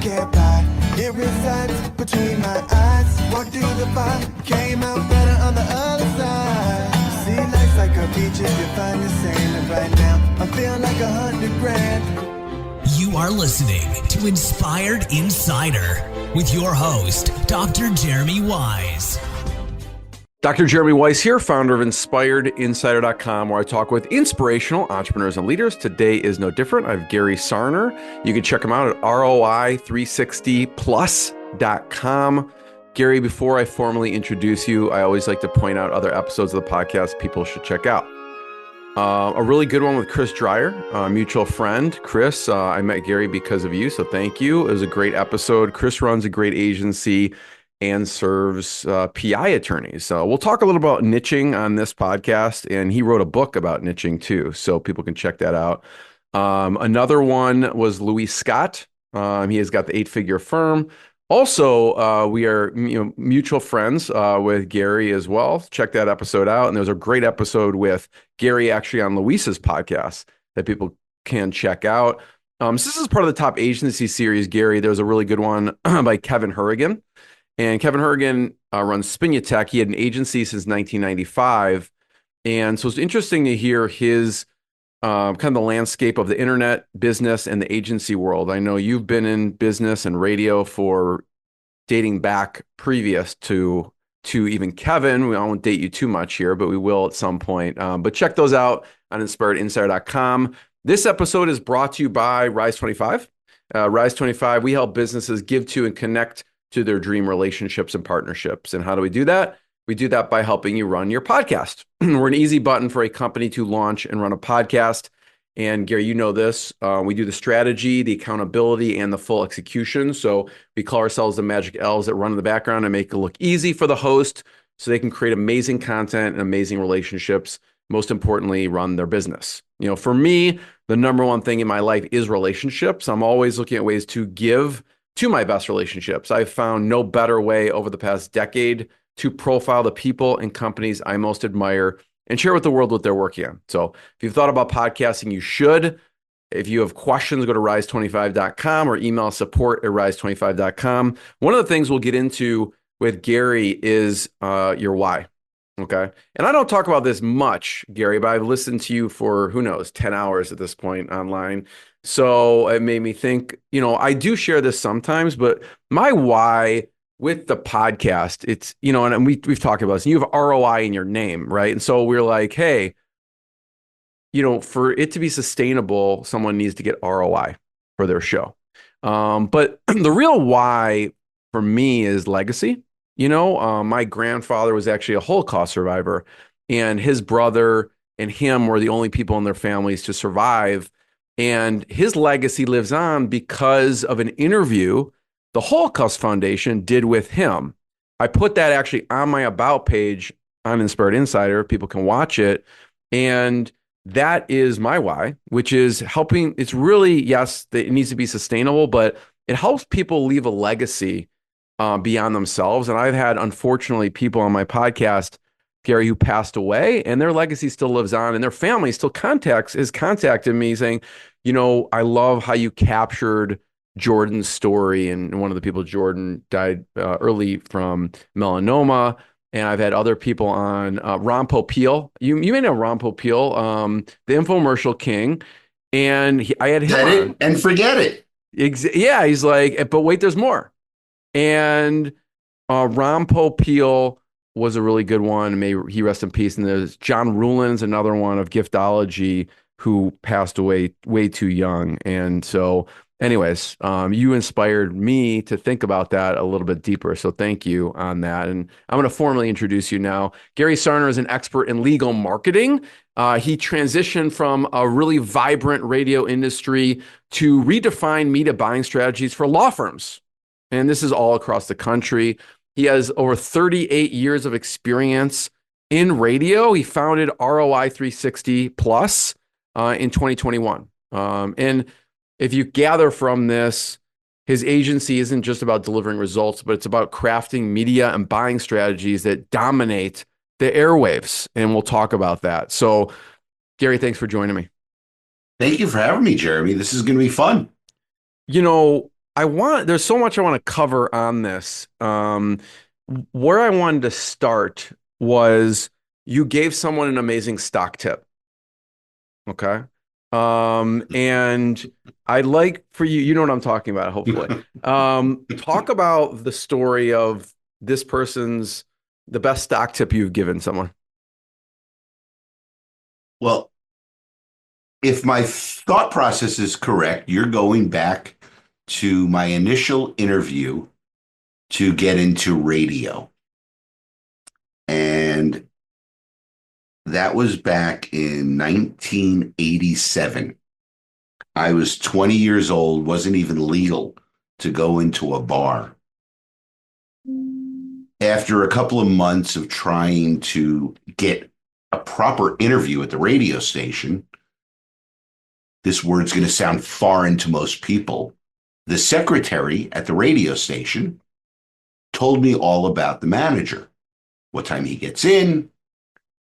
get by. It resides between my eyes. Walked through the fire, came out better on the other side. See, life's like a beach if you find the sand. And right now, I feel like 100 grand. You are listening to Inspired Insider with your host, Dr. Jeremy Wise. Dr. Jeremy Weiss here, founder of InspiredInsider.com, where I talk with inspirational entrepreneurs and leaders. Today is no different. I have Gary Sarner. You can check him out at ROI360plus.com. Gary, before I formally introduce you, I always like to point out other episodes of the podcast people should check out. A really good one with Chris Dreyer, a mutual friend. Chris, I met Gary because of you, so thank you. It was a great episode. Chris runs a great agency and serves PI attorneys. So we'll talk a little about niching on this podcast, and he wrote a book about niching too, so people can check that out. Another one was Louis Scott. He has got the 8-figure firm. Also, we are mutual friends with Gary as well. Check that episode out. And there's a great episode with Gary actually on Luis's podcast that people can check out. So this is part of the top agency series, Gary. There's a really good one by Kevin Hurrigan. And Kevin Hurrigan runs Spinutech. He had an agency since 1995. And so it's interesting to hear his kind of the landscape of the internet business and the agency world. I know you've been in business and radio for dating back previous to even Kevin. I won't date you too much here, but we will at some point. But check those out on InspiredInsider.com. This episode is brought to you by Rise25. Rise25, we help businesses give to and connect to their dream relationships and partnerships. And how do we do that? We do that by helping you run your podcast. We're an easy button for a company to launch and run a podcast. And Gary, you know this. We do the strategy, the accountability, and the full execution. So we call ourselves the magic elves that run in the background and make it look easy for the host so they can create amazing content and amazing relationships. Most importantly, run their business. You know, for me, the number one thing in my life is relationships. I'm always looking at ways to give to my best relationships. I've found no better way over the past decade to profile the people and companies I most admire and share with the world what they're working on. So if you've thought about podcasting, you should. If you have questions, go to rise25.com or email support@rise25.com. One of the things we'll get into with Gary is your why. Okay. And I don't talk about this much, Gary, but I've listened to you for, 10 hours at this point online. So it made me think, I do share this sometimes, but my why with the podcast, it's, and we've talked about this, and you have ROI in your name, right? And so we're like, hey, for it to be sustainable, someone needs to get ROI for their show. But the real why for me is legacy. My grandfather was actually a Holocaust survivor, and his brother and him were the only people in their families to survive. And his legacy lives on because of an interview the Holocaust Foundation did with him. I put that actually on my About page on Inspired Insider. People can watch it. And that is my why, which is helping. It's really, yes, it needs to be sustainable, but it helps people leave a legacy beyond themselves. And I've had, unfortunately, people on my podcast, Gary, who passed away, and their legacy still lives on, and their family still contacted me saying, I love how you captured Jordan's story. And one of the people, Jordan, died early from melanoma. And I've had other people on, Ron Popeil. You may know Ron Popeil, the infomercial king. And I had him Set on. it and forget it. Yeah, he's like, but wait, there's more. And Ron Popeil was a really good one. May he rest in peace. And there's John Rulin's another one of Giftology who passed away way too young. And so anyways, you inspired me to think about that a little bit deeper. So thank you on that. And I'm going to formally introduce you now. Gary Sarner is an expert in legal marketing. He transitioned from a really vibrant radio industry to redefine media buying strategies for law firms. And this is all across the country. He has over 38 years of experience in radio. He founded ROI360 Plus in 2021. And if you gather from this, his agency isn't just about delivering results, but it's about crafting media and buying strategies that dominate the airwaves. And we'll talk about that. So, Gary, thanks for joining me. Thank you for having me, Jeremy. This is going to be fun. there's so much I want to cover on this. Where I wanted to start was you gave someone an amazing stock tip. Okay. And I'd like for you, you know what I'm talking about, hopefully. Talk about the story of the best stock tip you've given someone. Well, if my thought process is correct, you're going back to my initial interview to get into radio. And that was back in 1987. I was 20 years old, wasn't even legal to go into a bar. After a couple of months of trying to get a proper interview at the radio station, this word's going to sound foreign to most people. The secretary at the radio station told me all about the manager, what time he gets in,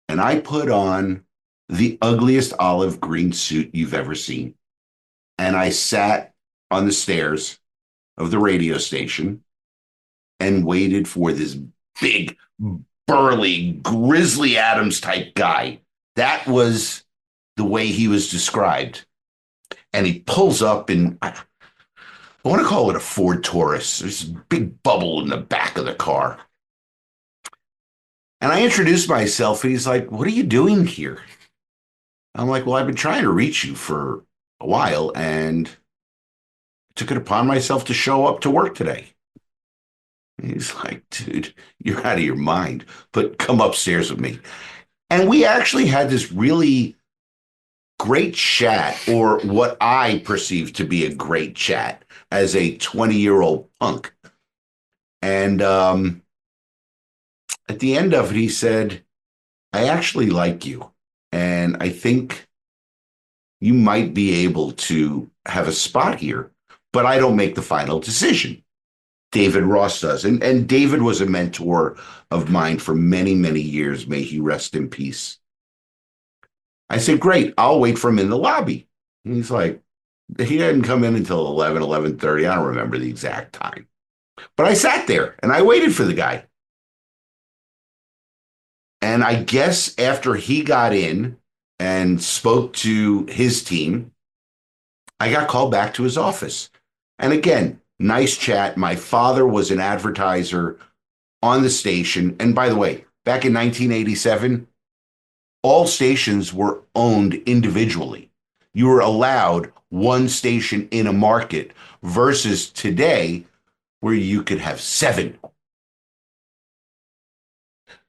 and I put on the ugliest olive green suit you've ever seen. And I sat on the stairs of the radio station and waited for this big, burly, Grizzly Adams type guy. That was the way he was described. And he pulls up in, I want to call it a Ford Taurus. There's a big bubble in the back of the car. And I introduced myself, and he's like, "What are you doing here?" I'm like, "Well, I've been trying to reach you for a while, and I took it upon myself to show up to work today." And he's like, "Dude, you're out of your mind, but come upstairs with me." And we actually had this really great chat, or what I perceived to be a great chat as a 20-year-old punk. And at the end of it, he said, "I actually like you, and I think you might be able to have a spot here, but I don't make the final decision. David Ross does." And David was a mentor of mine for many, many years. May he rest in peace. I said, "Great, I'll wait for him in the lobby." And he's like, he hadn't come in until 11:30. I don't remember the exact time. But I sat there and I waited for the guy. And I guess after he got in and spoke to his team, I got called back to his office. And again, nice chat. My father was an advertiser on the station. And by the way, back in 1987, all stations were owned individually. You were allowed one station in a market versus today where you could have 7.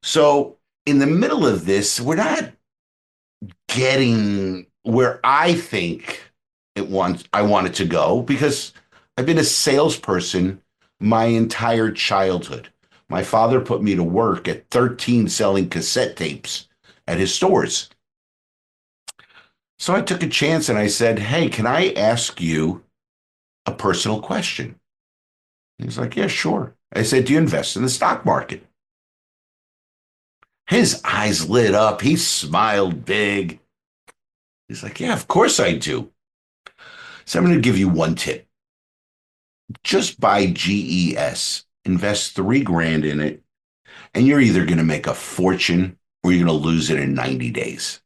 So in the middle of this, we're not getting where I think I want it to go, because I've been a salesperson my entire childhood. My father put me to work at 13 selling cassette tapes at his stores. So I took a chance and I said, "Hey, can I ask you a personal question?" He's like, "Yeah, sure." I said, "Do you invest in the stock market?" His eyes lit up. He smiled big. He's like, "Yeah, of course I do." So I'm going to give you one tip. Just buy GES, invest $3,000 in it, and you're either going to make a fortune or you're going to lose it in 90 days.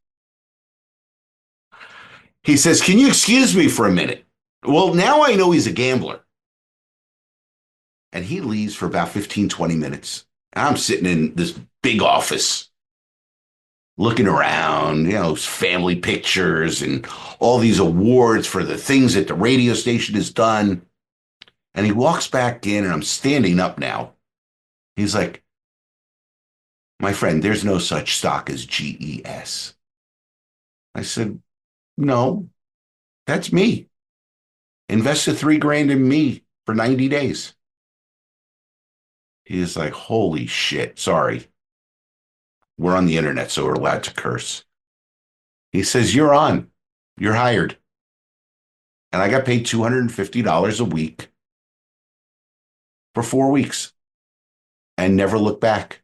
He says, "Can you excuse me for a minute?" Well, now I know he's a gambler. And he leaves for about 15, 20 minutes. And I'm sitting in this big office looking around, family pictures and all these awards for the things that the radio station has done. And he walks back in, and I'm standing up now. He's like, "My friend, there's no such stock as GES." I said, "No, that's me. Invested $3,000 in me for 90 days. He's like, "Holy shit, sorry. We're on the internet, so we're allowed to curse." He says, "You're on. You're hired." And I got paid $250 a week for 4 weeks and never looked back.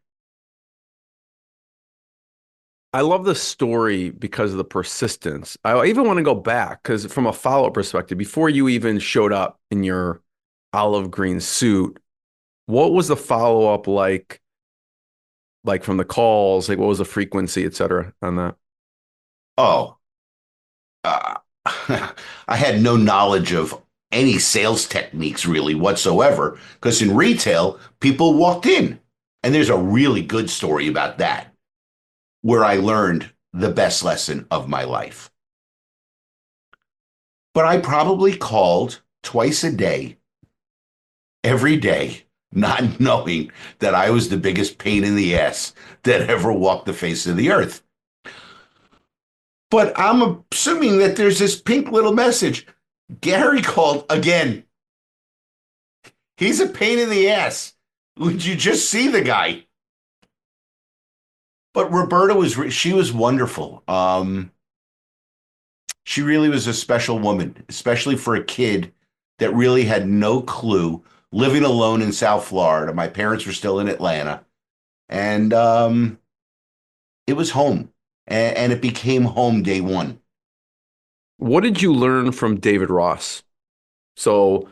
I love the story because of the persistence. I even want to go back because from a follow-up perspective, before you even showed up in your olive green suit. What was the follow-up like from the calls? Like what was the frequency, et cetera, on that? Oh, uh, I had no knowledge of any sales techniques really whatsoever because in retail, people walked in. And there's a really good story about that where I learned the best lesson of my life. But I probably called twice a day, every day, not knowing that I was the biggest pain in the ass that ever walked the face of the earth. But I'm assuming that there's this pink little message. Gary called again. He's a pain in the ass. Would you just see the guy? But Roberta she was wonderful. She really was a special woman, especially for a kid that really had no clue, living alone in South Florida. My parents were still in Atlanta. And it was home. And it became home day one. What did you learn from David Ross? So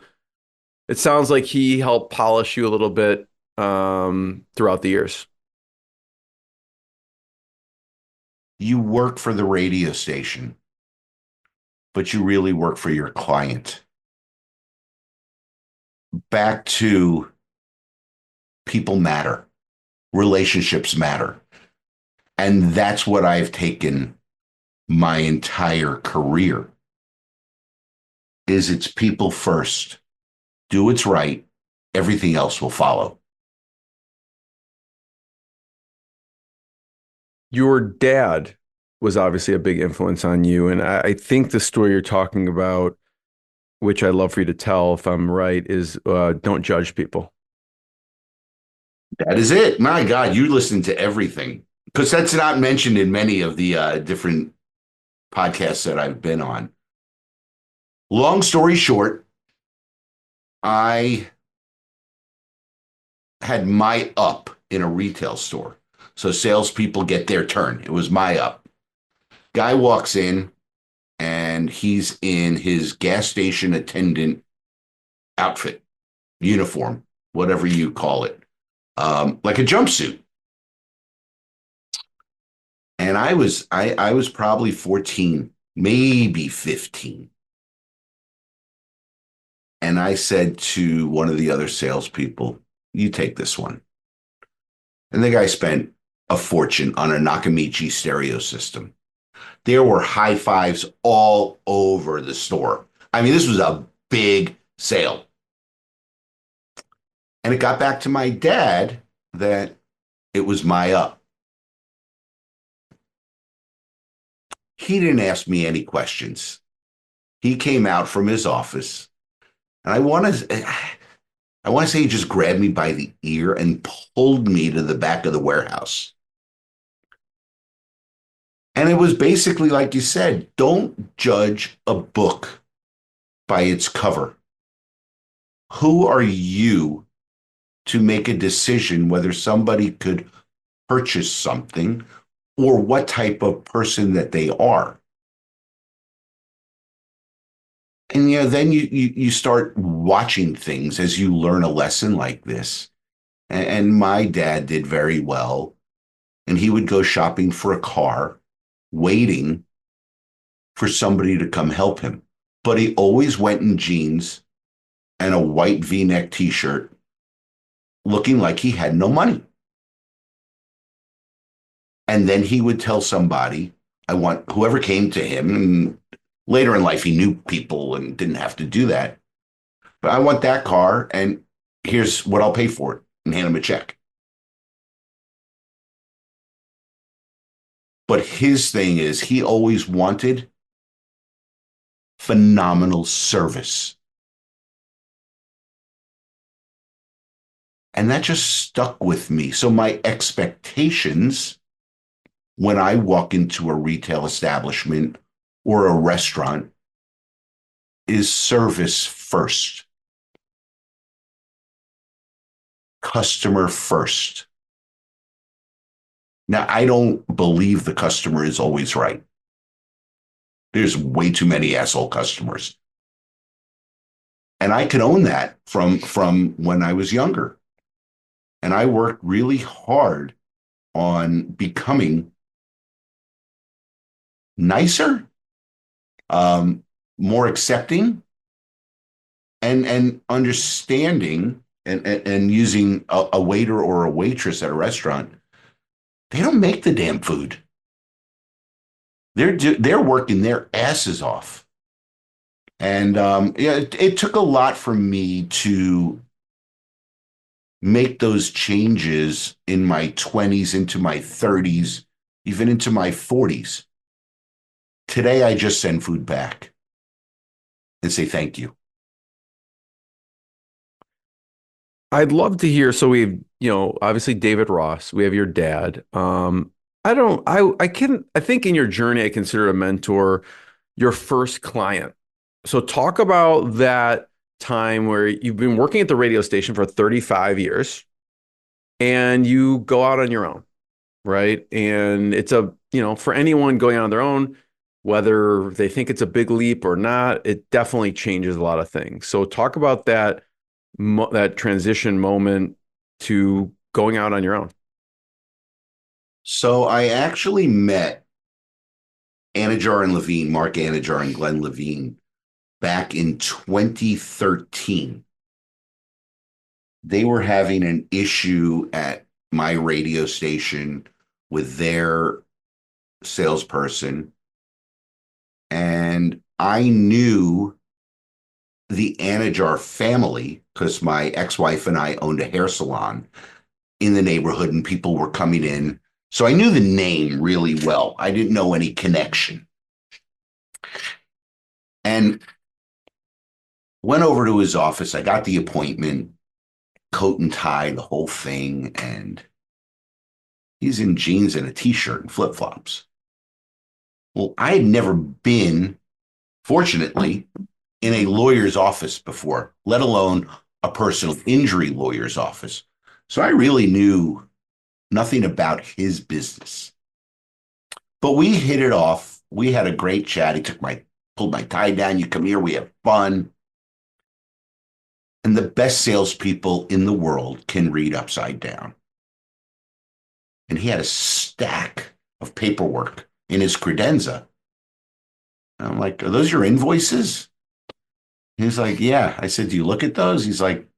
it sounds like he helped polish you a little bit throughout the years. You work for the radio station, but you really work for your client. Back to people matter, relationships matter. And that's what I've taken my entire career is it's people first. Do what's right. Everything else will follow. Your dad was obviously a big influence on you. And I think the story you're talking about, which I'd love for you to tell if I'm right, is don't judge people. That is it. My God, you listen to everything. Because that's not mentioned in many of the different podcasts that I've been on. Long story short, I had my up in a retail store. So salespeople get their turn. It was my up. Guy walks in and he's in his gas station attendant outfit, uniform, whatever you call it, like a jumpsuit. And I was probably 14, maybe 15. And I said to one of the other salespeople, you take this one. And the guy spent a fortune on a Nakamichi stereo system. There were high fives all over the store. I mean, this was a big sale. And it got back to my dad that it was my up. He didn't ask me any questions. He came out from his office, and I want to say he just grabbed me by the ear and pulled me to the back of the warehouse. And it was basically like you said, don't judge a book by its cover. Who are you to make a decision whether somebody could purchase something or what type of person that they are? And then you start watching things as you learn a lesson like this. And my dad did very well. And he would go shopping for a car, waiting for somebody to come help him. But he always went in jeans and a white V-neck t-shirt, looking like he had no money. And then he would tell somebody, I want whoever came to him, and later in life, he knew people and didn't have to do that. But I want that car, and here's what I'll pay for it, and hand him a check. But his thing is he always wanted phenomenal service. And that just stuck with me. So my expectations when I walk into a retail establishment or a restaurant is service first. Customer first. Now, I don't believe the customer is always right. There's way too many asshole customers. And I could own that from when I was younger. And I worked really hard on becoming nicer, um, more accepting, and understanding, and using a waiter or a waitress at a restaurant. They don't make the damn food. They're working their asses off. And yeah, it took a lot for me to make those changes in my 20s, into my 30s, even into my 40s. Today, I just send food back and say thank you. I'd love to hear. So we've, obviously David Ross, we have your dad. I think in your journey, I consider a mentor your first client. So talk about that time where you've been working at the radio station for 35 years and you go out on your own, right? And it's for anyone going out on their own, whether they think it's a big leap or not, it definitely changes a lot of things. So talk about that transition moment to going out on your own. So I actually met Anajar and Levine, Mark Anajar and Glenn Levine, back in 2013. They were having an issue at my radio station with their salesperson. And I knew the Anajar family because my ex-wife and I owned a hair salon in the neighborhood and people were coming in. So I knew the name really well. I didn't know any connection. And went over to his office. I got the appointment, coat and tie, the whole thing. And he's in jeans and a t-shirt and flip-flops. Well, I had never been, fortunately, in a lawyer's office before, let alone a personal injury lawyer's office. So I really knew nothing about his business. But we hit it off. We had a great chat. He pulled my tie down. You come here, we have fun. And the best salespeople in the world can read upside down. And he had a stack of paperwork in his credenza. And I'm like, are those your invoices? He's like, yeah. I said, do you look at those? He's like,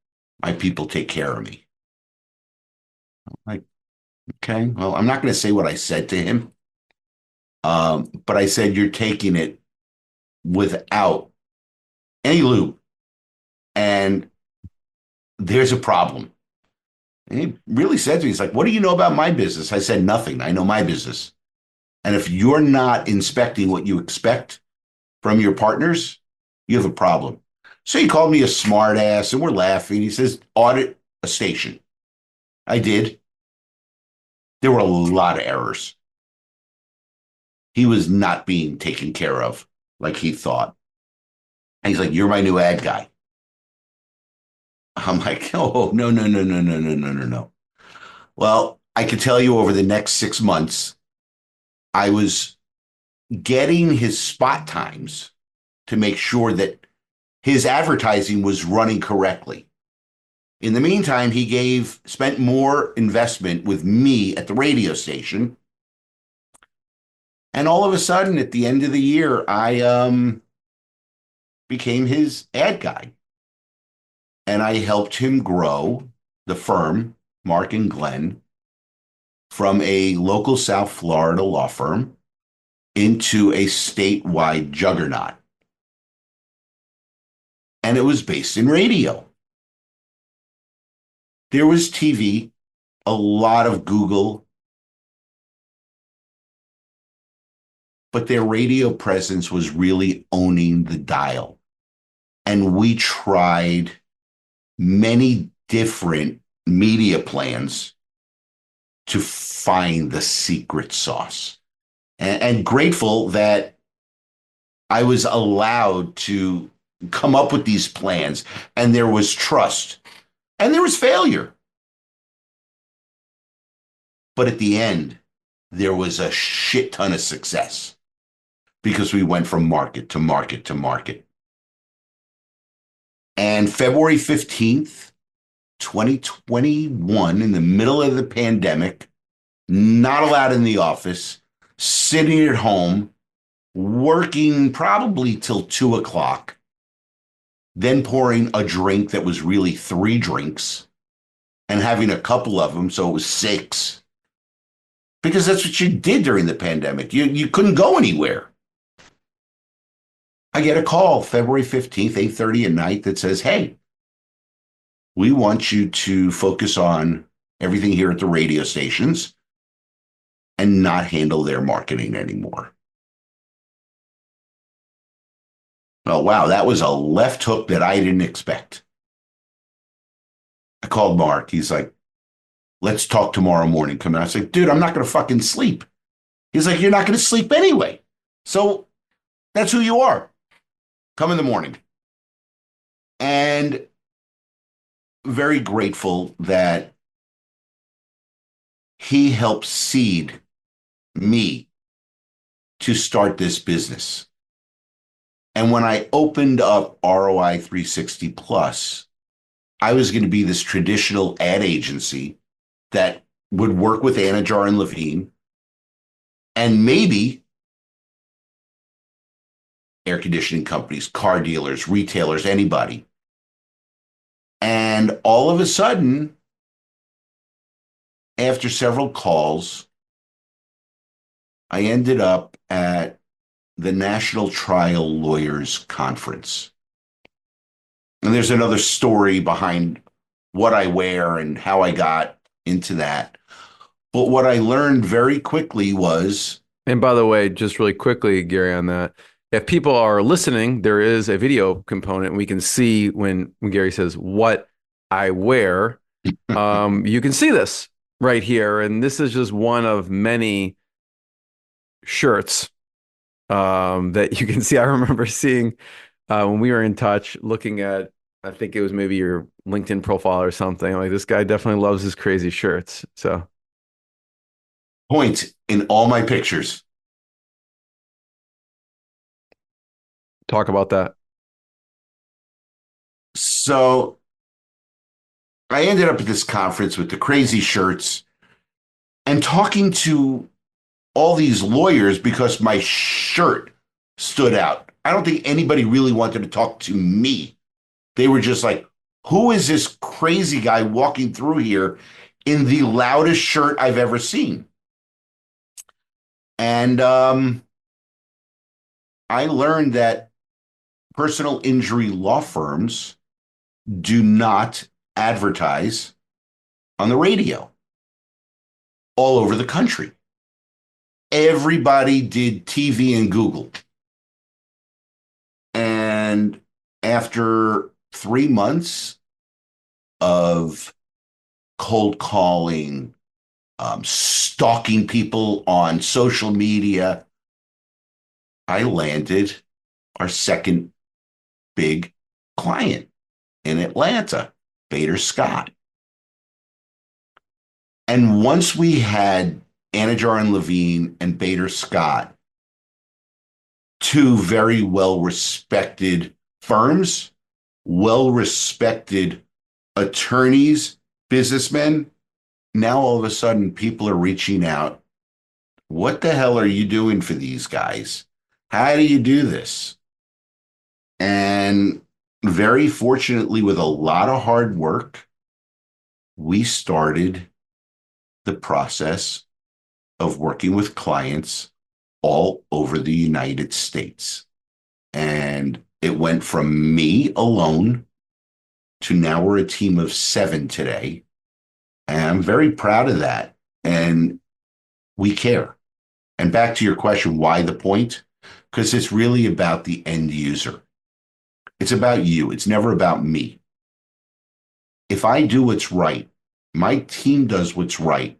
my people take care of me. I'm like, okay, well, I'm not going to say what I said to him. But I said, you're taking it without any lube. And there's a problem. And he really said to me, he's like, what do you know about my business? I said, nothing. I know my business. And if you're not inspecting what you expect from your partners, you have a problem. So he called me a smart ass and we're laughing. He says, audit a station. I did. There were a lot of errors. He was not being taken care of like he thought. And he's like, you're my new ad guy. I'm like, oh, no, no, no, no, no, no, no, no, no. Well, I could tell you over the next 6 months, I was getting his spot times to make sure that his advertising was running correctly. In the meantime, he spent more investment with me at the radio station. And all of a sudden, at the end of the year, I became his ad guy. And I helped him grow the firm, Mark and Glenn, from a local South Florida law firm into a statewide juggernaut. And it was based in radio. There was TV, a lot of Google, but their radio presence was really owning the dial. And we tried many different media plans to find the secret sauce. And grateful that I was allowed to come up with these plans, and there was trust, and there was failure. But at the end, there was a shit ton of success because we went from market to market to market. And And February 15th, 2021, in the middle of the pandemic, not allowed in the office, sitting at home, working probably till 2 o'clock, then pouring a drink that was really 3 drinks and having a couple of them, so it was 6. Because that's what you did during the pandemic. You couldn't go anywhere. I get a call February 15th, 8:30 at night that says, hey, we want you to focus on everything here at the radio stations and not handle their marketing anymore. Oh, wow, that was a left hook that I didn't expect. I called Mark. He's like, let's talk tomorrow morning. Come in. I was like, dude, I'm not going to fucking sleep. He's like, you're not going to sleep anyway. So that's who you are. Come in the morning. And very grateful that he helped seed me to start this business. And when I opened up ROI 360 Plus, I was going to be this traditional ad agency that would work with Anajar and Levine and maybe air conditioning companies, car dealers, retailers, anybody. And all of a sudden, after several calls, I ended up at the National Trial Lawyers Conference. And there's another story behind what I wear and how I got into that. But what I learned very quickly was... And by the way, just really quickly, Gary, on that, if people are listening, there is a video component. We can see when Gary says what I wear. You can see this right here. And this is just one of many shirts that you can see. I remember seeing when we were in touch, looking at, I think it was maybe your LinkedIn profile or something. Like, this guy definitely loves his crazy shirts. So, point in all my pictures. Talk about that. So I ended up at this conference with the crazy shirts and talking to all these lawyers because my shirt stood out. I don't think anybody really wanted to talk to me. They were just like, who is this crazy guy walking through here in the loudest shirt I've ever seen? And I learned that personal injury law firms do not advertise on the radio all over the country. Everybody did TV and Google. And after 3 months of cold calling, stalking people on social media, I landed our second big client in Atlanta, Bader Scott. And once we had Anajar and Levine and Bader Scott, 2 very well-respected firms, well-respected attorneys, businessmen, now all of a sudden people are reaching out. What the hell are you doing for these guys? How do you do this? And very fortunately, with a lot of hard work, we started the process of working with clients all over the United States. And it went from me alone to now we're a team of 7 today. And I'm very proud of that. And we care. And back to your question, why the point? Because it's really about the end user. It's about you. It's never about me. If I do what's right, my team does what's right,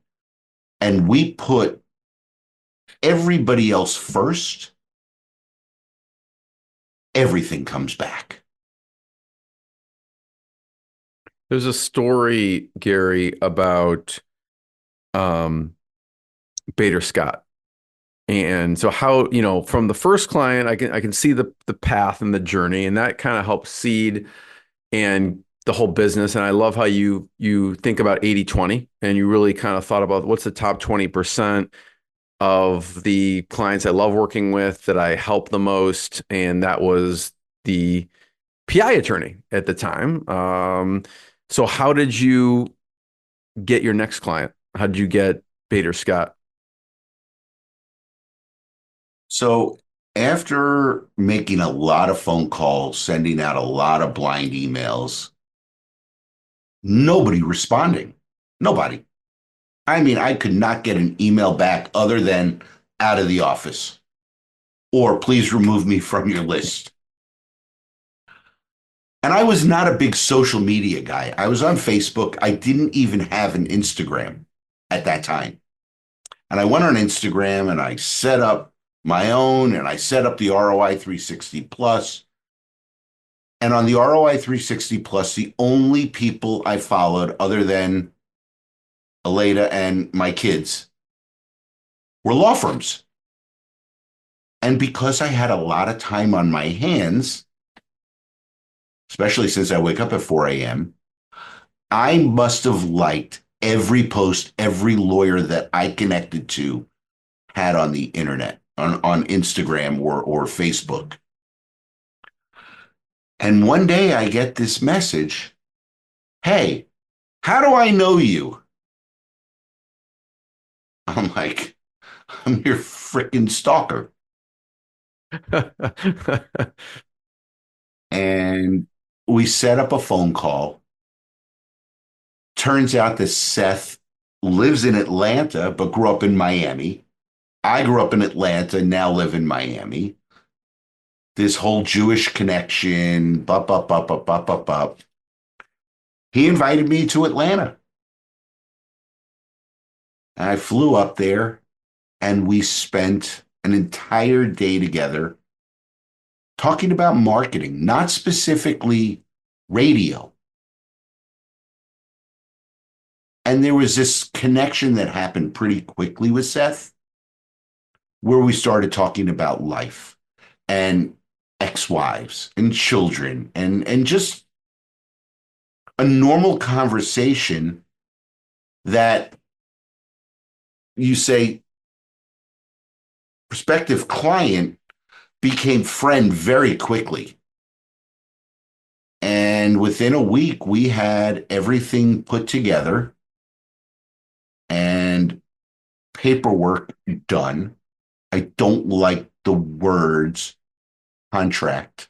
and we put everybody else first, everything comes back. There's a story, Gary, about Bader Scott. And so how, from the first client, I can see the path and the journey, and that kind of helps seed and the whole business. And I love how you think about 80/20, and you really kind of thought about what's the top 20% of the clients I love working with that I help the most. And that was the PI attorney at the time. So how did you get your next client? How did you get Bader Scott? So after making a lot of phone calls, sending out a lot of blind emails, nobody responding. Nobody. I mean, I could not get an email back other than out of the office or please remove me from your list. And I was not a big social media guy. I was on Facebook. I didn't even have an Instagram at that time. And I went on Instagram and I set up my own and I set up the ROI 360 Plus. And on the ROI 360 Plus, the only people I followed other than Aleda and my kids were law firms. And because I had a lot of time on my hands, especially since I wake up at 4 a.m., I must have liked every post every lawyer that I connected to had on the internet, on Instagram or Facebook. And one day I get this message, hey, how do I know you? I'm like, I'm your freaking stalker. And we set up a phone call. Turns out that Seth lives in Atlanta, but grew up in Miami. I grew up in Atlanta, now live in Miami. This whole Jewish connection, bup, bup, bup, bup, bup, bup, bup. He invited me to Atlanta. And I flew up there and we spent an entire day together talking about marketing, not specifically radio. And there was this connection that happened pretty quickly with Seth, where we started talking about life and ex-wives and children and just a normal conversation that you say prospective client became friend very quickly. And within a week, we had everything put together and paperwork done. I don't like the words contract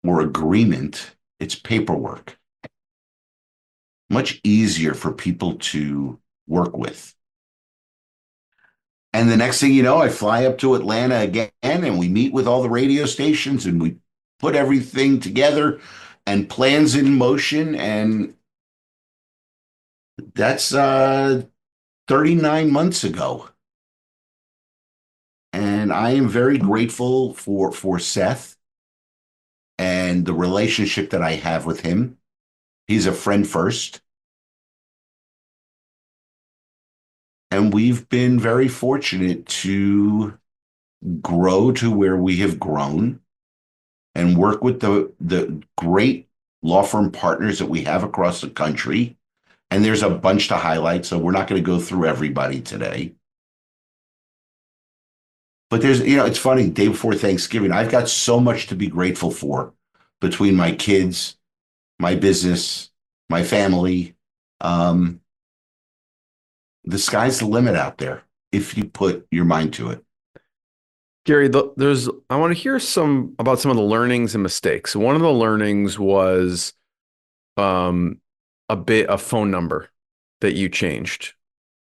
or agreement. It's paperwork. Much easier for people to work with. And the next thing you know, I fly up to Atlanta again and we meet with all the radio stations and we put everything together and plans in motion. And that's 39 months ago. And I am very grateful for Seth and the relationship that I have with him. He's a friend first. And we've been very fortunate to grow to where we have grown and work with the great law firm partners that we have across the country. And there's a bunch to highlight, so we're not going to go through everybody today. But there's, it's funny, day before Thanksgiving, I've got so much to be grateful for between my kids, my business, my family. The sky's the limit out there if you put your mind to it. Gary, I want to hear about some of the learnings and mistakes. One of the learnings was a phone number that you changed.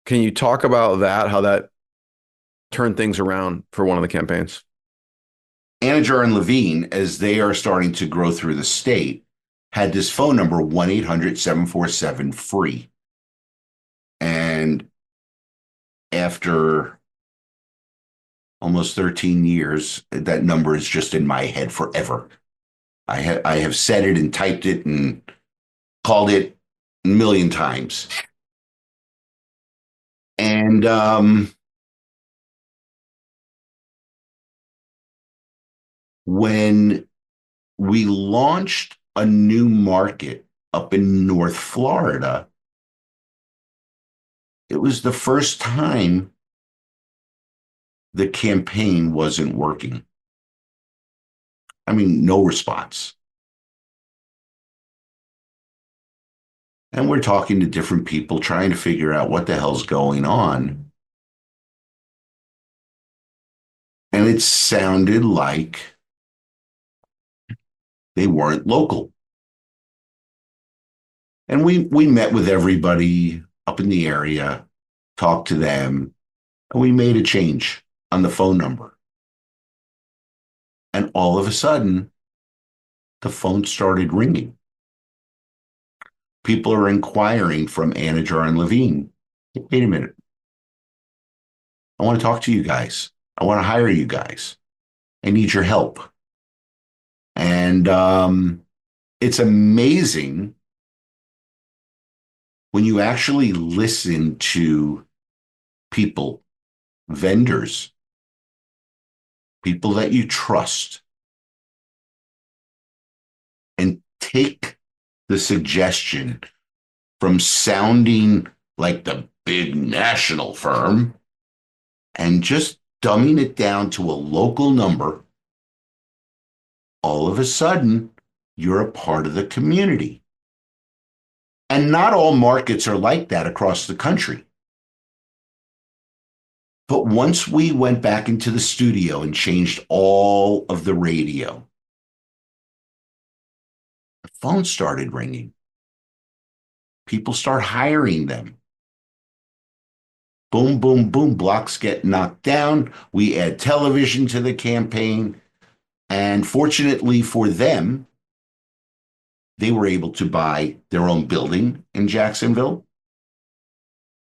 Can you talk about that, how that turned things around for one of the campaigns? Anajar and Levine, as they are starting to grow through the state, had this phone number, 1-800-747-FREE. And after almost 13 years, that number is just in my head forever. I have said it and typed it and called it a million times. And when we launched a new market up in North Florida. It was the first time the campaign wasn't working. I mean, no response. And we're talking to different people, trying to figure out what the hell's going on. And it sounded like they weren't local. And we met with everybody up in the area, talked to them, and we made a change on the phone number. And all of a sudden, the phone started ringing. People are inquiring from Anajar and Levine. Wait a minute. I want to talk to you guys. I want to hire you guys. I need your help. And it's amazing when you actually listen to people, vendors, people that you trust, and take the suggestion from sounding like the big national firm and just dumbing it down to a local number. All of a sudden, you're a part of the community. And not all markets are like that across the country. But once we went back into the studio and changed all of the radio, the phone started ringing. People start hiring them. Boom, boom, boom. Blocks get knocked down. We add television to the campaign. And fortunately for them, they were able to buy their own building in Jacksonville.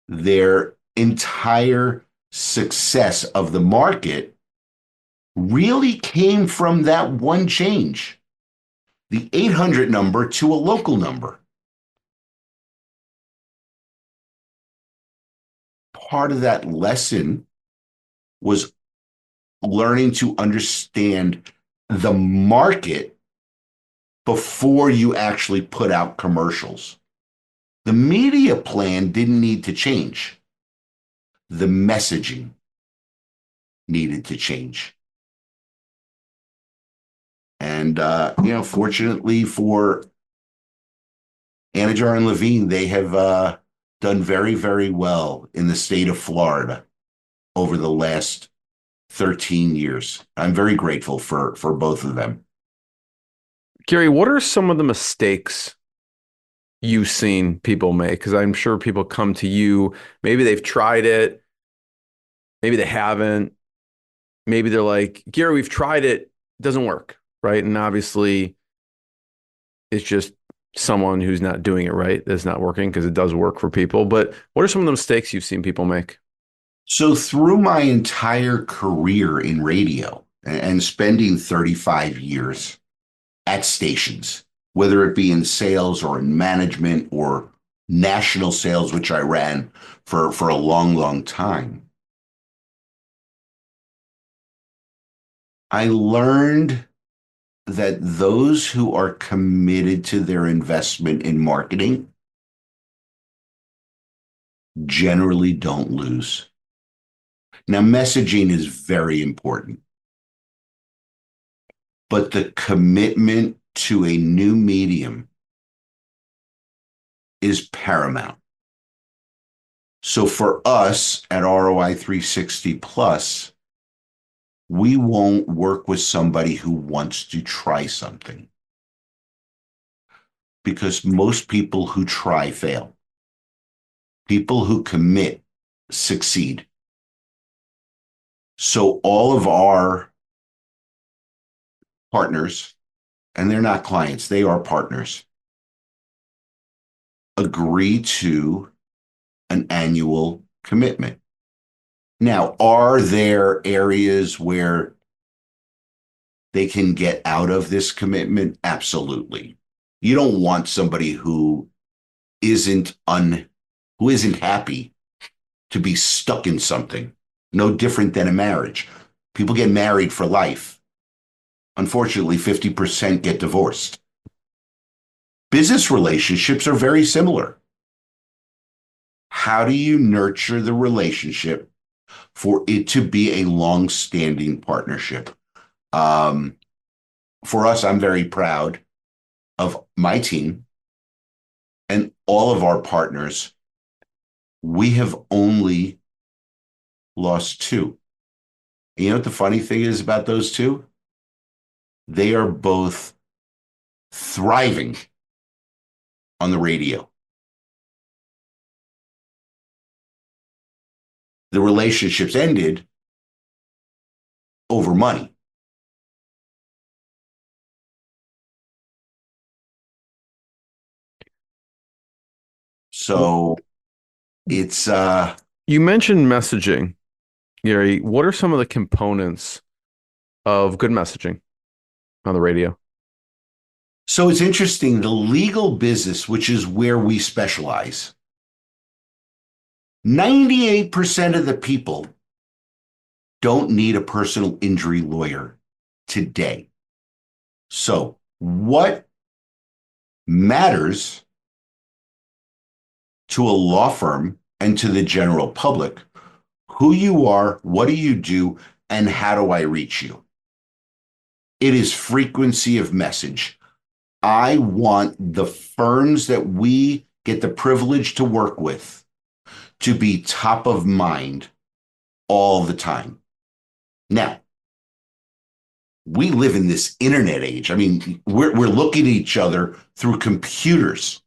Their entire success of the market really came from that one change, the 800 number to a local number. Part of that lesson was learning to understand the market before you actually put out commercials. The media plan didn't need to change. The messaging needed to change. And, fortunately for Anajar and Levine, they have done very, very well in the state of Florida over the last 13 years. I'm very grateful for both of them. Gary, what are some of the mistakes you've seen people make? Because I'm sure people come to you, maybe they've tried it, maybe they haven't. Maybe they're like, Gary, we've tried it, it doesn't work, right? And obviously, it's just someone who's not doing it right that's not working, because it does work for people. But what are some of the mistakes you've seen people make? So through my entire career in radio and spending 35 years at stations, whether it be in sales or in management or national sales, which I ran for a long, long time, I learned that those who are committed to their investment in marketing generally don't lose. Now, messaging is very important, but the commitment to a new medium is paramount. So for us at ROI360 Plus, we won't work with somebody who wants to try something, because most people who try fail. People who commit succeed. So all of our partners, and they're not clients, they are partners, agree to an annual commitment. Now, are there areas where they can get out of this commitment? Absolutely. You don't want somebody who isn't happy to be stuck in something. No different than a marriage. People get married for life. Unfortunately, 50% get divorced. Business relationships are very similar. How do you nurture the relationship for it to be a long-standing partnership? For us, I'm very proud of my team and all of our partners. We have only lost two. And you know what the funny thing is about those two? They are both thriving on the radio. The relationships ended over money. So it's You mentioned messaging, Gary. What are some of the components of good messaging on the radio? so it's interesting. The legal business, which is where we specialize, 98% of the people don't need a personal injury lawyer today. So what matters to a law firm and to the general public? Who you are, what do you do, and how do I reach you? It is frequency of message. I want the firms that we get the privilege to work with to be top of mind all the time. Now, we live in this internet age. I mean, we're looking at each other through computers.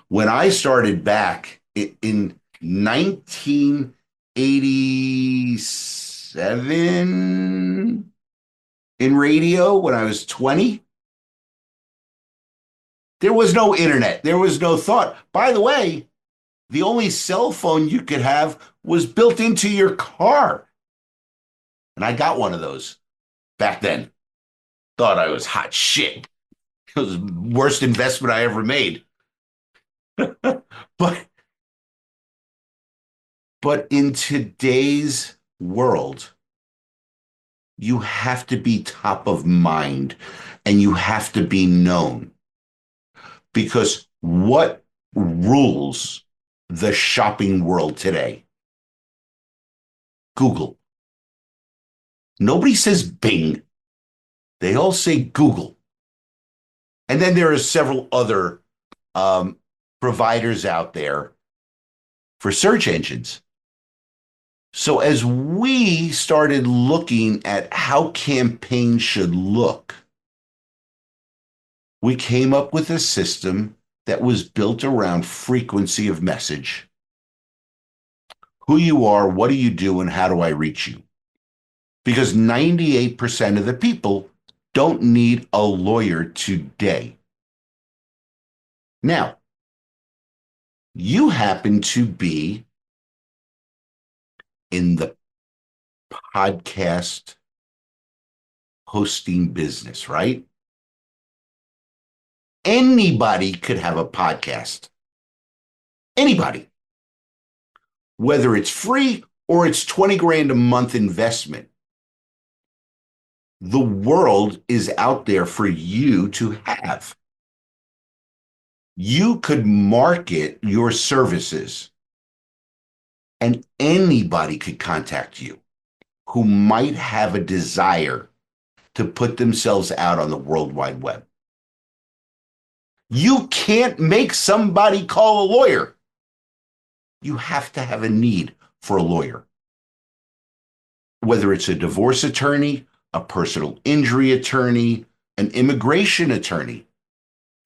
When I started back in 1987 in radio, when I was 20, there was no internet. There was no thought. By the way, the only cell phone you could have was built into your car. And I got one of those back then. Thought I was hot shit. It was the worst investment I ever made. But in today's world, you have to be top of mind and you have to be known. Because what rules the shopping world today? Google. Nobody says Bing. They all say Google. And then there are several other providers out there for search engines. So as we started looking at how campaigns should look, we came up with a system that was built around frequency of message. Who you are, what do you do, and how do I reach you? Because 98% of the people don't need a lawyer today. Now, you happen to be in the podcast hosting business, right? Anybody could have a podcast. Anybody. Whether it's free or it's 20 grand a month investment. The world is out there for you to have. You could market your services and anybody could contact you who might have a desire to put themselves out on the World Wide Web. You can't make somebody call a lawyer. You have to have a need for a lawyer. Whether it's a divorce attorney, a personal injury attorney, an immigration attorney,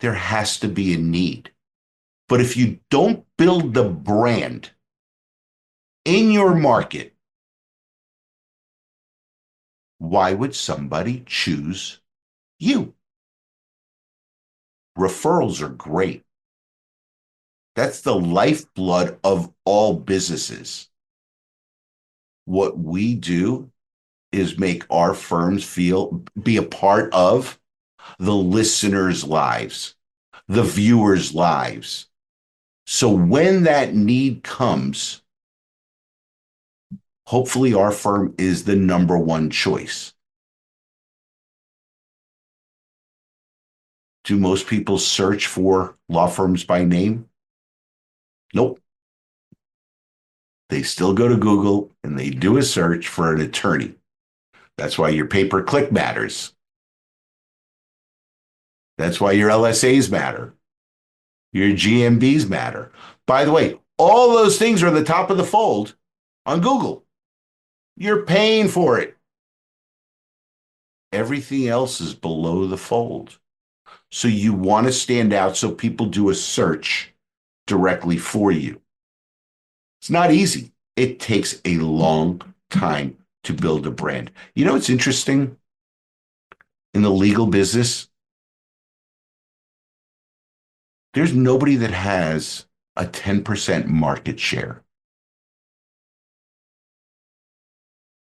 there has to be a need. But if you don't build the brand in your market, why would somebody choose you? Referrals are great. That's the lifeblood of all businesses. What we do is make our firms be a part of the listeners' lives, the viewers' lives. So when that need comes, hopefully our firm is the number one choice. Do most people search for law firms by name? Nope. They still go to Google and they do a search for an attorney. That's why your pay-per-click matters. That's why your LSAs matter. Your GMBs matter. By the way, all those things are at the top of the fold on Google. You're paying for it. Everything else is below the fold. So you want to stand out so people do a search directly for you. It's not easy. It takes a long time to build a brand. You know, it's interesting in the legal business. There's nobody that has a 10% market share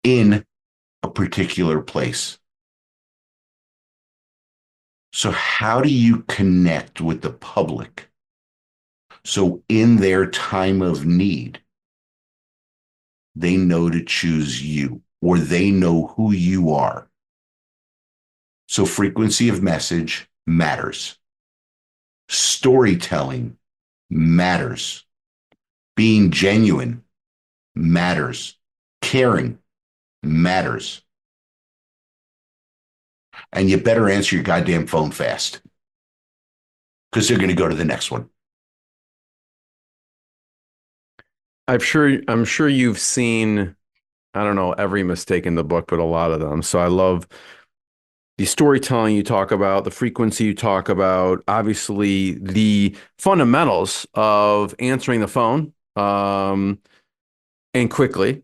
in a particular place. So how do you connect with the public? So in their time of need, they know to choose you, or they know who you are. So frequency of message matters. Storytelling matters. Being genuine matters. Caring matters. And you better answer your goddamn phone fast, because they're going to go to the next one. I'm sure you've seen, I don't know, every mistake in the book, but a lot of them. So I love the storytelling you talk about, the frequency you talk about, obviously the fundamentals of answering the phone, and quickly.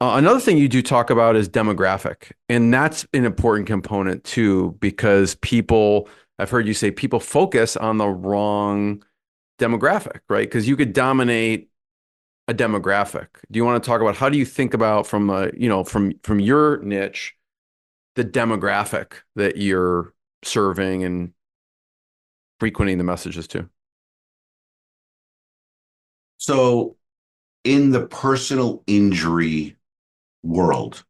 Another thing you do talk about is demographic, and that's an important component too, because I've heard you say people focus on the wrong demographic, right? Because you could dominate a demographic. Do you want to talk about how do you think about from your niche, the demographic that you're serving and frequenting the messages to? So in the personal injury world,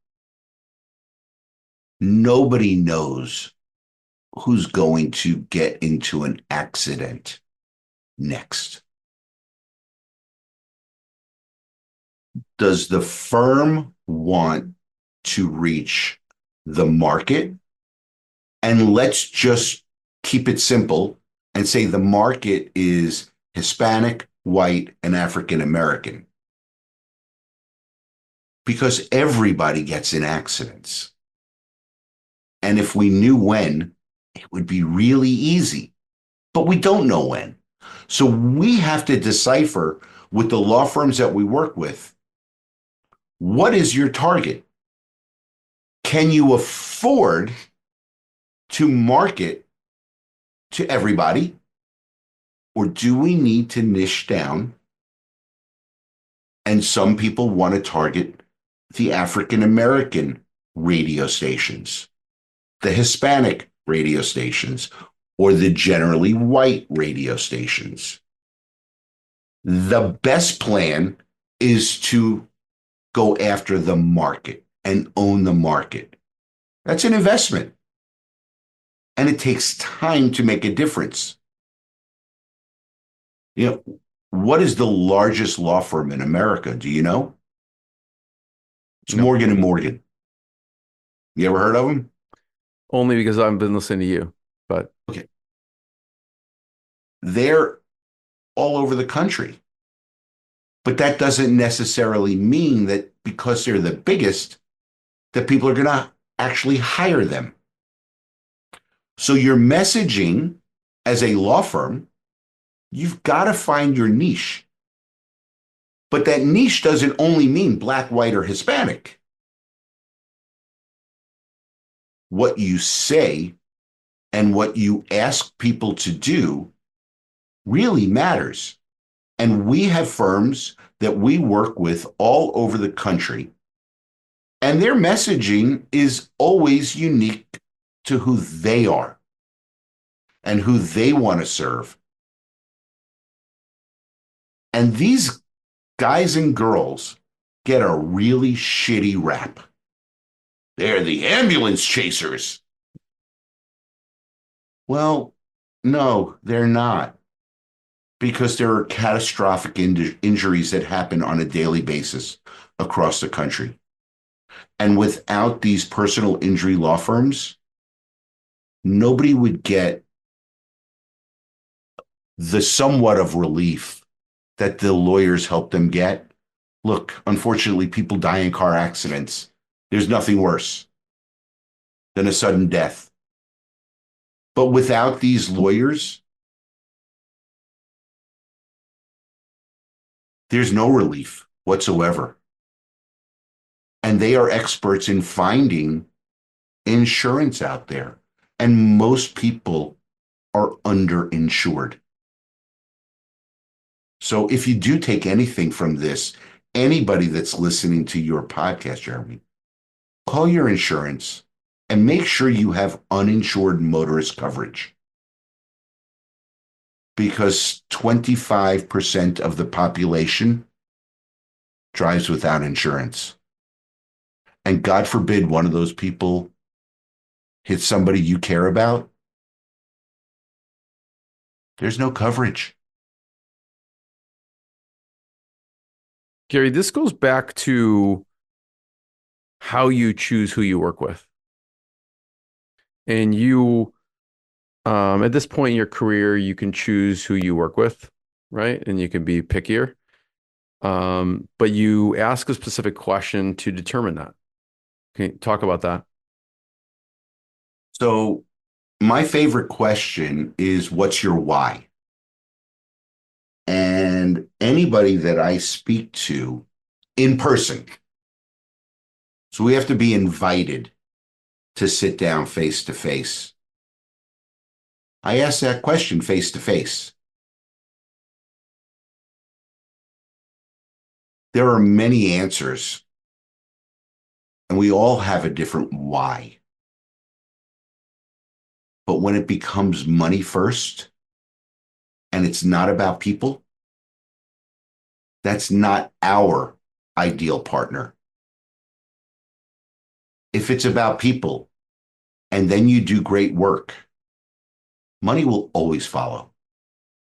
nobody knows who's going to get into an accident next. Does the firm want to reach the market? And let's just keep it simple and say the market is Hispanic, white, and African American. Because everybody gets in accidents. And if we knew when, it would be really easy. But we don't know when. So we have to decipher with the law firms that we work with, what is your target? Can you afford to market to everybody? Or do we need to niche down? And some people want to target the African American radio stations, the Hispanic radio stations, or the generally white radio stations. The best plan is to go after the market and own the market. That's an investment. And it takes time to make a difference. You know, what is the largest law firm in America? Do you know? It's No. Morgan & Morgan. You ever heard of them? Only because I've been listening to you, but Okay. They're all over the country. But that doesn't necessarily mean that because they're the biggest, that people are going to actually hire them. So your messaging as a law firm, you've got to find your niche. But that niche doesn't only mean black, white, or Hispanic. What you say and what you ask people to do really matters. And we have firms that we work with all over the country, and their messaging is always unique to who they are and who they want to serve. And these guys and girls get a really shitty rap. They're the ambulance chasers. Well, No, they're not, because there are catastrophic injuries that happen on a daily basis across the country. And without these personal injury law firms, nobody would get the somewhat of relief that the lawyers help them get. Look, unfortunately, people die in car accidents. There's nothing worse than a sudden death. But without these lawyers, there's no relief whatsoever. And they are experts in finding insurance out there. And most people are underinsured. So if you do take anything from this, anybody that's listening to your podcast, Jeremy, call your insurance and make sure you have uninsured motorist coverage, because 25% of the population drives without insurance. And God forbid one of those people hits somebody you care about, there's no coverage. Gary, this goes back to how you choose who you work with. And you, at this point in your career, you can choose who you work with, right? And you can be pickier. But you ask a specific question to determine that. Can you talk about that? So my favorite question is, what's your why? And anybody that I speak to in person, so we have to be invited to sit down face to face. I ask that question face to face. There are many answers, and we all have a different why. But when it becomes money first, and it's not about people, that's not our ideal partner. If it's about people, and then you do great work, money will always follow.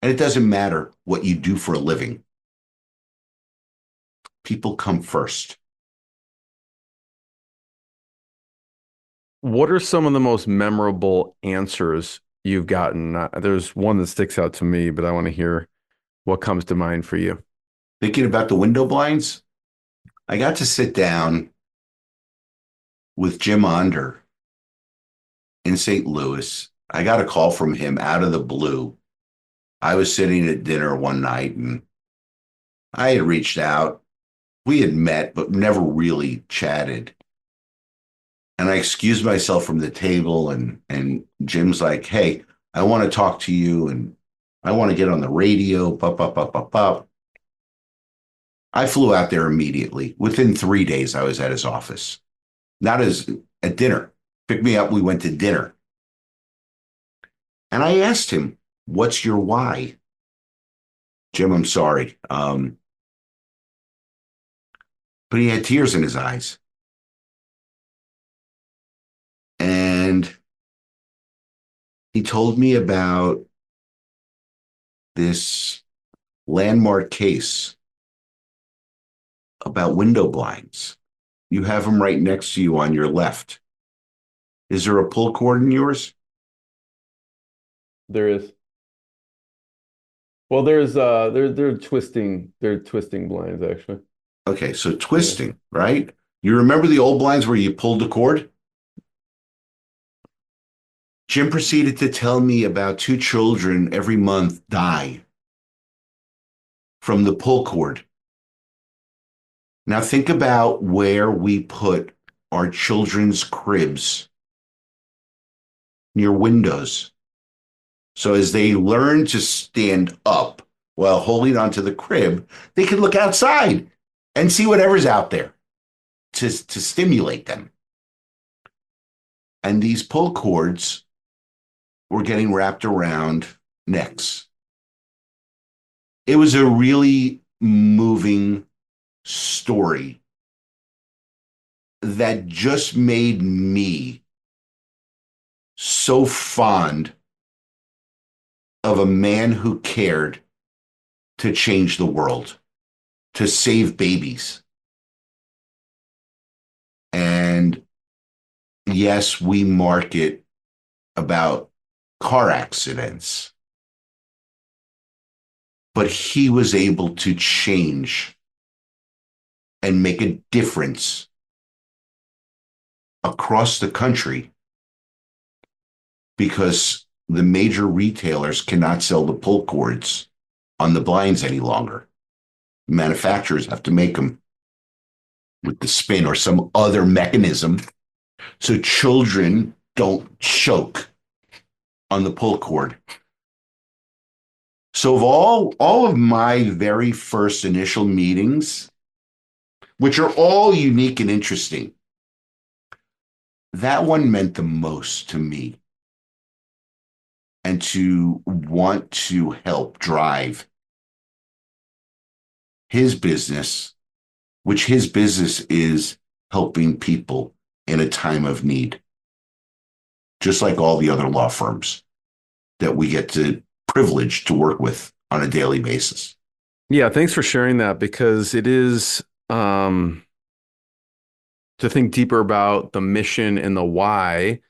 And it doesn't matter what you do for a living. People come first. What are some of the most memorable answers you've gotten? There's one that sticks out to me, but I want to hear what comes to mind for you. Thinking about the window blinds, I got to sit down with Jim Onder in St. Louis. I got a call from him out of the blue. I was sitting at dinner one night and I had reached out. We had met, but never really chatted. And I excused myself from the table, and Jim's like, hey, I want to talk to you and I want to get on the radio. I flew out there immediately. Within 3 days, I was at his office. Not as at dinner. Picked me up. We went to dinner. And I asked him, what's your why? Jim, I'm sorry. But he had tears in his eyes. And he told me about this landmark case about window blinds. You have them right next to you on your left. Is there a pull cord in yours? There is. Well, they're twisting blinds actually. Okay, so twisting, right? You remember the old blinds where you pulled the cord? Jim proceeded to tell me about 2 children every month die from the pull cord. Now think about where we put our children's cribs near windows. So as they learn to stand up while holding onto the crib, they can look outside and see whatever's out there to stimulate them. And these pull cords were getting wrapped around necks. It was a really moving story that just made me so fond of a man who cared to change the world, to save babies. And yes, we market about car accidents, but he was able to change and make a difference across the country because the major retailers cannot sell the pull cords on the blinds any longer. Manufacturers have to make them with the spin or some other mechanism so children don't choke on the pull cord. So of all of my very first initial meetings, which are all unique and interesting, that one meant the most to me. And to want to help drive his business, which his business is helping people in a time of need, just like all the other law firms that we get to privilege to work with on a daily basis. Yeah, thanks for sharing that, because it is to think deeper about the mission and the why,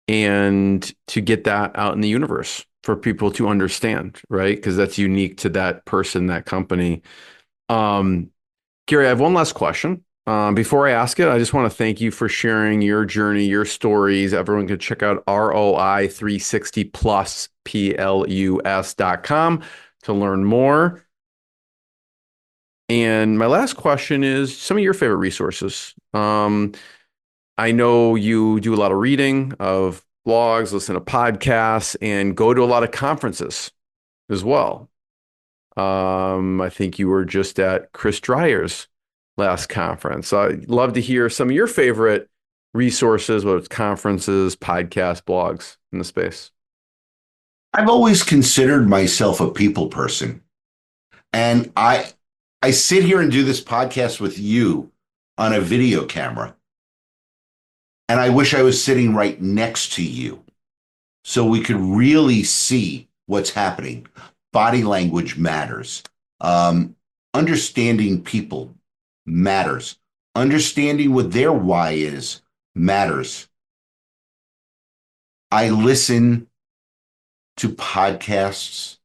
and to get that out in the universe for people to understand, right? Because that's unique to that person, that company. Gary, I have one last question. Before I ask it, I just want to thank you for sharing your journey, your stories. Everyone can check out ROI360 plus plus.com to learn more. And my last question is some of your favorite resources. I know you do a lot of reading of blogs, listen to podcasts, and go to a lot of conferences as well. I think you were just at Chris Dreyer's last conference. So I'd love to hear some of your favorite resources, whether it's conferences, podcasts, blogs in the space. I've always considered myself a people person. And I sit here and do this podcast with you on a video camera. And I wish I was sitting right next to you so we could really see what's happening. Body language matters. Understanding people matters. Understanding what their why is matters. I listen to podcasts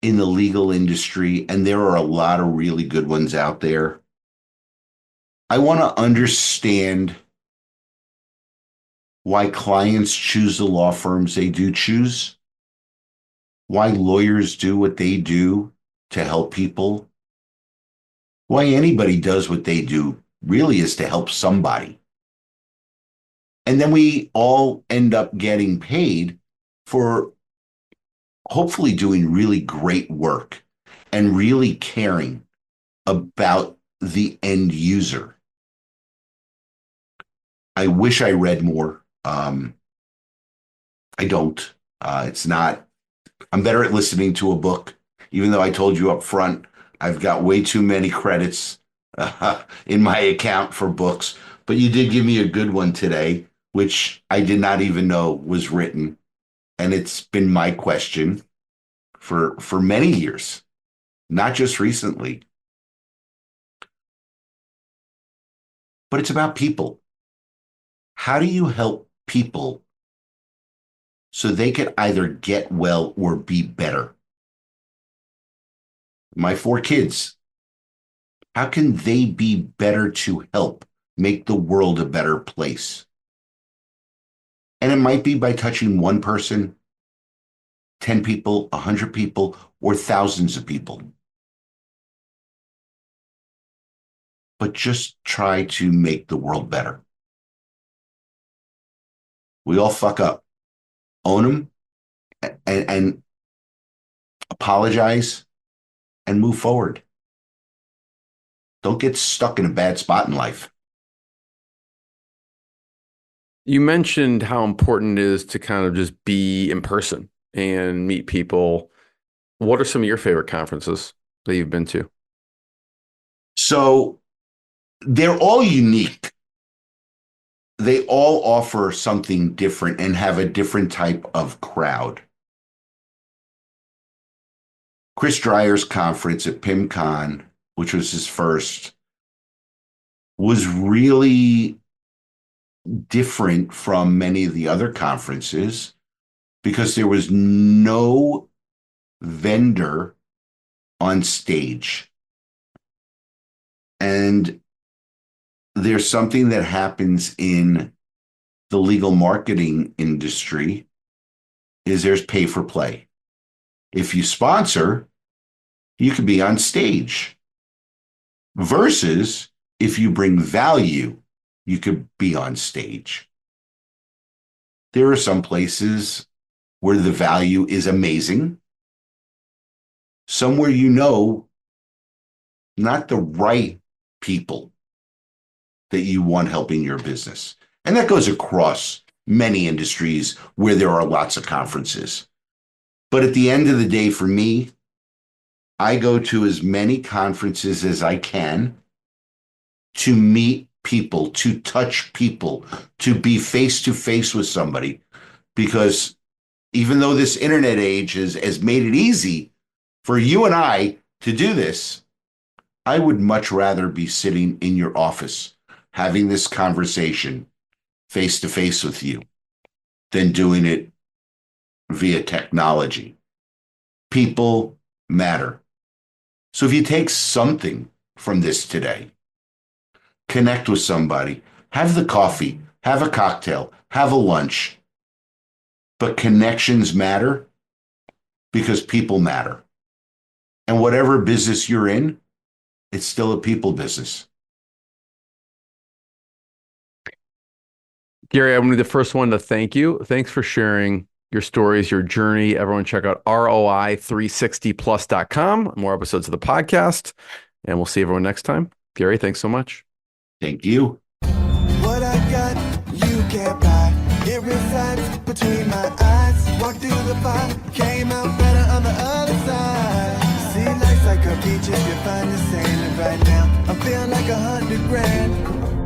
in the legal industry, and there are a lot of really good ones out there. I want to understand why clients choose the law firms they do choose, why lawyers do what they do to help people, why anybody does what they do really is to help somebody. And then we all end up getting paid for hopefully doing really great work and really caring about the end user. I wish I read more. I don't. It's not. I'm better at listening to a book, even though I told you up front, I've got way too many credits in my account for books. But you did give me a good one today, which I did not even know was written. And it's been my question for many years, not just recently. But it's about people. How do you help people so they can either get well or be better? My 4 kids, how can they be better to help make the world a better place? And it might be by touching one person, 10 people, 100 people, or thousands of people. But just try to make the world better. We all fuck up. Own them and apologize and move forward. Don't get stuck in a bad spot in life. You mentioned how important it is to kind of just be in person and meet people. What are some of your favorite conferences that you've been to? So they're all unique. They all offer something different and have a different type of crowd. Chris Dreyer's conference at PimCon, which was his first, was really different from many of the other conferences because there was no vendor on stage. And there's something that happens in the legal marketing industry is there's pay for play. If you sponsor, you can be on stage. Versus if you bring value, you could be on stage. There are some places where the value is amazing. Somewhere not the right people that you want helping your business. And that goes across many industries where there are lots of conferences. But at the end of the day, for me, I go to as many conferences as I can to meet people, to touch people, to be face to face with somebody. Because even though this internet age has made it easy for you and I to do this, I would much rather be sitting in your office having this conversation face to face with you than doing it via technology. People matter. So if you take something from this today, connect with somebody, have the coffee, have a cocktail, have a lunch. But connections matter because people matter. And whatever business you're in, it's still a people business. Gary, I'm going to be the first one to thank you. Thanks for sharing your stories, your journey. Everyone check out ROI360plus.com. More episodes of the podcast. And we'll see everyone next time. Gary, thanks so much. Thank you. What I got, you can't buy. It resides between my eyes. Walked through the fire, came out better on the other side. See, life's like a beach if you find the sand. And right now, I feel like 100 grand.